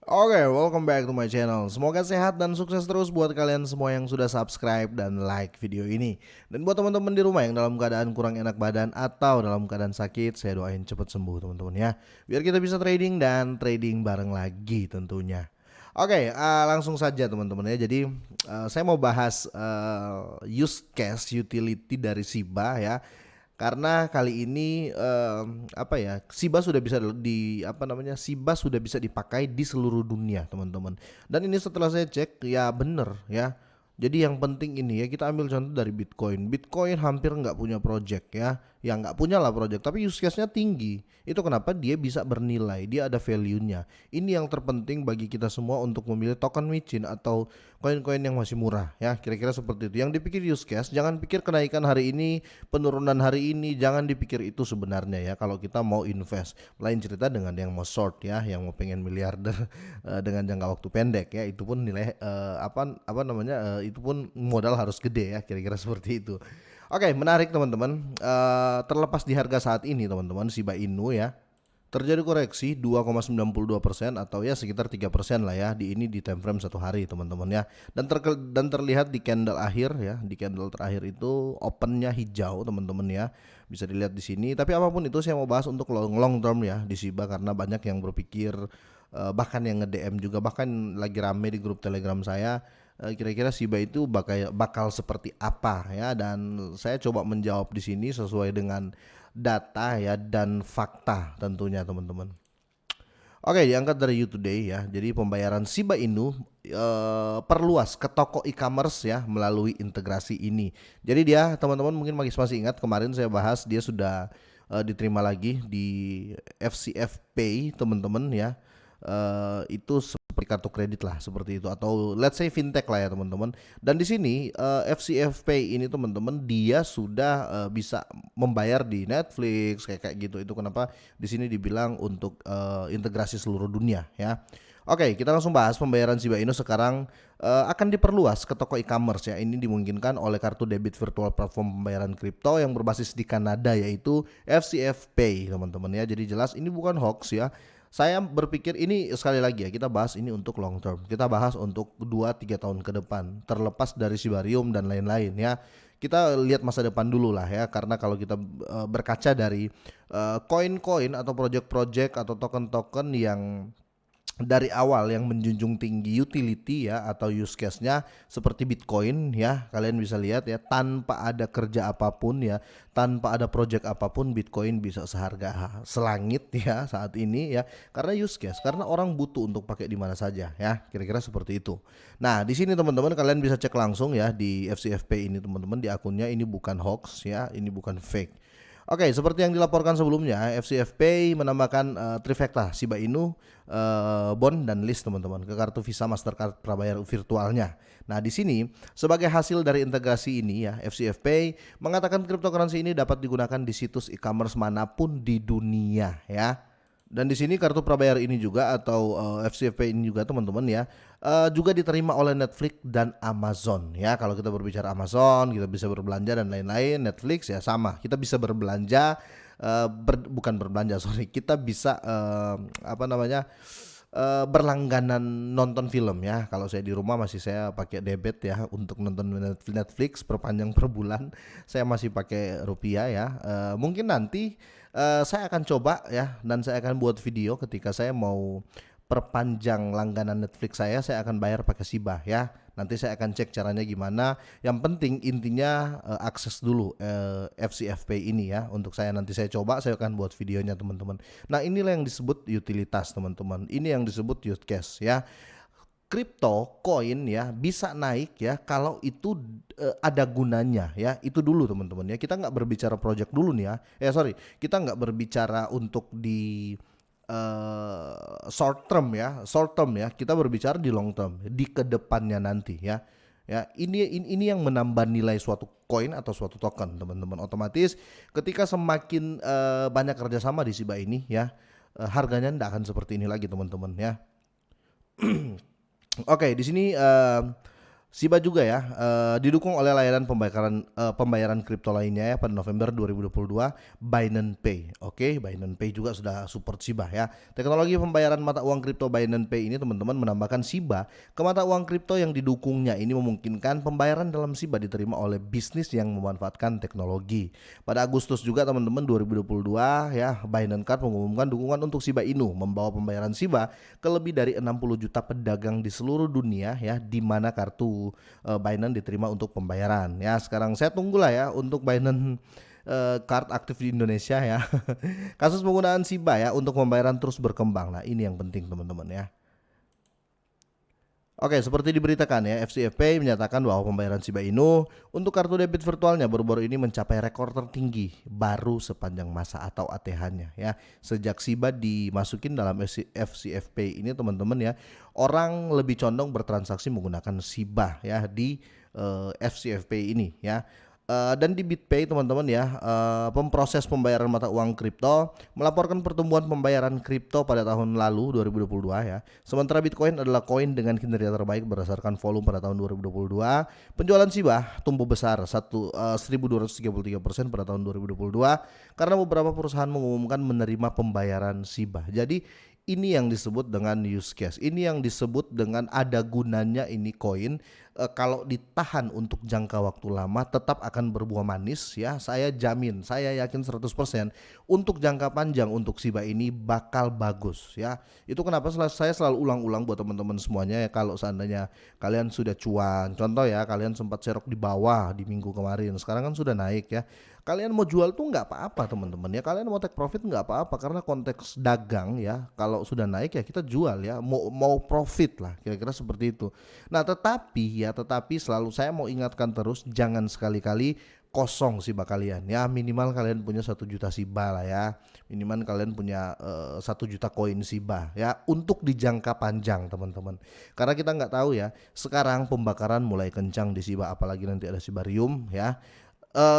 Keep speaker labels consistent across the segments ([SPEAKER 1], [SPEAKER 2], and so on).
[SPEAKER 1] Oke, welcome back to my channel. Semoga sehat dan sukses terus buat kalian semua yang sudah subscribe dan like video ini. Dan buat teman-teman di rumah yang dalam keadaan kurang enak badan atau dalam keadaan sakit, saya doain cepat sembuh teman-teman ya. Biar kita bisa trading dan trading bareng lagi tentunya. Oke, langsung saja teman-teman ya. Jadi saya mau bahas use case utility dari Shiba ya. Karena kali ini Shiba sudah bisa Shiba sudah bisa dipakai di seluruh dunia, teman-teman. Dan ini setelah saya cek ya bener ya. Jadi yang penting ini ya, kita ambil contoh dari Bitcoin. Bitcoin hampir nggak punya project ya. Yang nggak punya lah project, tapi use case-nya tinggi. Itu kenapa dia bisa bernilai, dia ada value-nya. Ini yang terpenting bagi kita semua untuk memilih token micin atau koin-koin yang masih murah ya. Kira-kira seperti itu. Yang dipikir use case, jangan pikir kenaikan hari ini, penurunan hari ini, jangan dipikir itu sebenarnya ya. Kalau kita mau invest, lain cerita dengan yang mau short ya, yang mau pengen miliarder dengan jangka waktu pendek ya. Itu pun nilai itu pun modal harus gede ya, kira-kira seperti itu. Oke, menarik teman-teman. Terlepas di harga saat ini teman-teman, Shiba Inu ya terjadi koreksi 2,92% atau ya sekitar 3% lah ya di time frame satu hari teman-teman ya. Dan terlihat di candle akhir ya, di candle terakhir itu opennya hijau teman-teman ya. Bisa dilihat di sini. Tapi apapun itu, saya mau bahas untuk long term ya di Shiba, karena banyak yang berpikir bahkan yang nge-DM juga, bahkan lagi rame di grup Telegram saya, kira-kira Shiba itu bakal seperti apa ya, dan saya coba menjawab di sini sesuai dengan data ya dan fakta tentunya teman-teman. Oke, diangkat dari You Today ya. Jadi pembayaran Shiba Inu perluas ke toko e-commerce ya melalui integrasi ini. Jadi dia, teman-teman mungkin masih ingat kemarin saya bahas, dia sudah diterima lagi di FCF Pay teman-teman ya. Itu seperti kartu kredit lah seperti itu, atau let's say fintech lah ya teman-teman. Dan di sini FCF Pay ini teman-teman, dia sudah bisa membayar di Netflix kayak gitu. Itu kenapa di sini dibilang untuk integrasi seluruh dunia ya. Oke, kita langsung bahas pembayaran Shiba Inu sekarang akan diperluas ke toko e-commerce ya. Ini dimungkinkan oleh kartu debit virtual platform pembayaran kripto yang berbasis di Kanada, yaitu FCF Pay teman-teman ya. Jadi jelas ini bukan hoax ya. Saya berpikir ini, sekali lagi ya, kita bahas ini untuk long term. Kita bahas untuk 2-3 tahun ke depan, terlepas dari Shibarium dan lain-lain ya. Kita lihat masa depan dulu lah ya, karena kalau kita berkaca dari koin-koin atau project-project atau token-token yang dari awal yang menjunjung tinggi utility ya atau use case-nya seperti Bitcoin ya, kalian bisa lihat ya, tanpa ada kerja apapun ya, tanpa ada project apapun, Bitcoin bisa seharga selangit ya saat ini ya, karena use case, karena orang butuh untuk pakai di mana saja ya, kira-kira seperti itu. Nah, di sini teman-teman kalian bisa cek langsung ya di FCFP ini teman-teman, di akunnya, ini bukan hoax ya, ini bukan fake. Oke, seperti yang dilaporkan sebelumnya, FCFP menambahkan trifecta Shiba Inu, bond dan list teman-teman ke kartu Visa Mastercard prabayar virtualnya. Nah, di sini sebagai hasil dari integrasi ini ya, FCFP mengatakan cryptocurrency ini dapat digunakan di situs e-commerce manapun di dunia ya. Dan di sini kartu prabayar ini juga atau FCFP ini juga teman-teman ya, juga diterima oleh Netflix dan Amazon ya. Kalau kita berbicara Amazon, kita bisa berbelanja dan lain-lain. Netflix ya sama, kita bisa berbelanja, bukan berbelanja sorry, kita bisa berlangganan nonton film ya. Kalau saya di rumah masih saya pakai debit ya untuk nonton Netflix perpanjang per bulan. Saya masih pakai rupiah ya. Mungkin nanti saya akan coba ya, dan saya akan buat video ketika saya mau perpanjang langganan Netflix saya akan bayar pakai Shiba ya. Nanti saya akan cek caranya gimana. Yang penting intinya akses dulu FCFP ini ya. Untuk saya nanti saya coba, saya akan buat videonya teman-teman. Nah, inilah yang disebut utilitas teman-teman. Ini yang disebut use case ya. Kripto koin ya bisa naik ya kalau itu ada gunanya ya, itu dulu teman-teman ya. Kita nggak berbicara project dulu nih ya, kita nggak berbicara untuk di short term ya, kita berbicara di long term, di kedepannya nanti ya. Ya, ini yang menambah nilai suatu koin atau suatu token teman-teman. Otomatis ketika semakin banyak kerjasama di Shiba ini ya, harganya tidak akan seperti ini lagi teman-teman ya. Oke, di sini Shiba juga ya didukung oleh layanan pembayaran kripto lainnya ya pada November 2022 Binance Pay. Oke, Binance Pay juga sudah support Shiba ya. Teknologi pembayaran mata uang kripto Binance Pay ini teman-teman menambahkan Shiba ke mata uang kripto yang didukungnya. Ini memungkinkan pembayaran dalam Shiba diterima oleh bisnis yang memanfaatkan teknologi. Pada Agustus juga teman-teman 2022 ya, Binance Card mengumumkan dukungan untuk Shiba Inu, membawa pembayaran Shiba ke lebih dari 60 juta pedagang di seluruh dunia ya, di mana kartu Binance diterima untuk pembayaran. Ya, sekarang saya tunggulah ya untuk Binance card aktif di Indonesia ya. Kasus penggunaan Shiba ya untuk pembayaran terus berkembang. Nah, ini yang penting teman-teman ya. Oke, seperti diberitakan ya, FCFP menyatakan bahwa pembayaran Shiba Inu untuk kartu debit virtualnya baru-baru ini mencapai rekor tertinggi baru sepanjang masa atau ATH-nya ya. Sejak Shiba dimasukin dalam FCFP ini teman-teman ya, orang lebih condong bertransaksi menggunakan Shiba ya di FCFP ini ya. Dan di BitPay teman-teman ya, pemproses pembayaran mata uang kripto melaporkan pertumbuhan pembayaran kripto pada tahun lalu 2022 ya. Sementara Bitcoin adalah koin dengan kinerja terbaik berdasarkan volume pada tahun 2022. Penjualan Shiba tumbuh besar 1.233% pada tahun 2022 karena beberapa perusahaan mengumumkan menerima pembayaran Shiba. Jadi ini yang disebut dengan use case. Ini yang disebut dengan ada gunanya ini koin. Kalau ditahan untuk jangka waktu lama tetap akan berbuah manis ya. Saya jamin, saya yakin 100% untuk jangka panjang untuk Shiba ini bakal bagus ya. Itu kenapa saya selalu ulang-ulang buat teman-teman semuanya ya, kalau seandainya kalian sudah cuan. Contoh ya, kalian sempat serok di bawah di minggu kemarin. Sekarang kan sudah naik ya. Kalian mau jual tuh nggak apa-apa teman-teman ya, kalian mau take profit nggak apa-apa karena konteks dagang ya, kalau sudah naik ya kita jual ya, mau profit lah kira-kira seperti itu. Nah tetapi selalu saya mau ingatkan terus, jangan sekali-kali kosong Shiba kalian ya, minimal kalian punya 1 juta Shiba lah ya, minimal kalian punya 1 juta koin Shiba ya untuk di jangka panjang teman-teman, karena kita nggak tahu ya, sekarang pembakaran mulai kencang di Shiba, apalagi nanti ada Shibarium ya.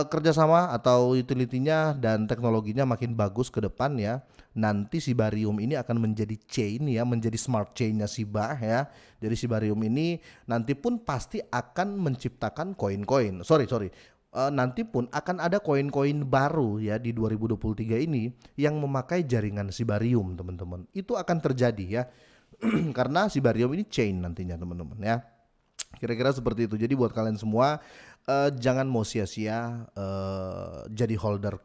[SPEAKER 1] Kerjasama atau utility-nya dan teknologinya makin bagus ke depan ya. Nanti Shibarium ini akan menjadi chain ya, menjadi smart chain-nya Shiba ya. Jadi Shibarium ini nanti pun pasti akan menciptakan koin-koin. Sorry. Nanti pun akan ada koin-koin baru ya di 2023 ini yang memakai jaringan Shibarium teman-teman. Itu akan terjadi ya. Karena Shibarium ini chain nantinya teman-teman ya. Kira-kira seperti itu. Jadi buat kalian semua jangan mau sia-sia jadi holder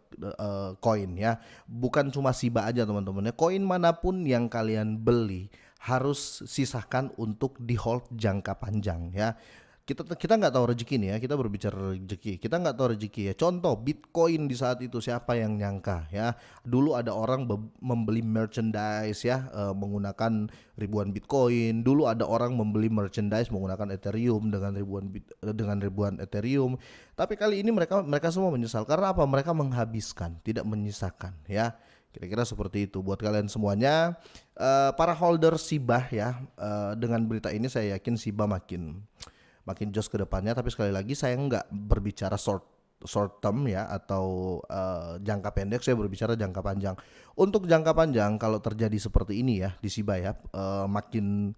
[SPEAKER 1] koin ya. Bukan cuma Shiba aja teman-teman ya. Koin manapun yang kalian beli harus sisakan untuk di hold jangka panjang ya. Kita nggak tahu rezeki nih ya, kita berbicara rezeki, kita nggak tahu rezeki ya. Contoh Bitcoin di saat itu, siapa yang nyangka ya, dulu ada orang membeli merchandise ya menggunakan ribuan Bitcoin, dulu ada orang membeli merchandise menggunakan Ethereum dengan ribuan Ethereum. Tapi kali ini mereka semua menyesal karena apa? Mereka menghabiskan, tidak menyisakan ya. Kira-kira seperti itu buat kalian semuanya, para holder Shiba ya. Dengan berita ini saya yakin Shiba makin jos ke depannya, tapi sekali lagi saya nggak berbicara short term ya atau jangka pendek, saya berbicara jangka panjang. Untuk jangka panjang kalau terjadi seperti ini ya di Shiba ya, makin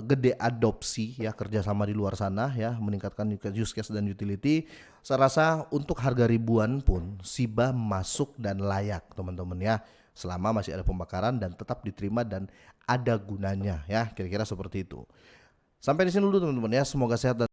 [SPEAKER 1] gede adopsi ya, kerjasama di luar sana ya, meningkatkan use case dan utility, saya rasa untuk harga ribuan pun Shiba masuk dan layak teman-teman ya, selama masih ada pembakaran dan tetap diterima dan ada gunanya ya, kira-kira seperti itu. Sampai di sini dulu teman-teman ya, semoga sehat dan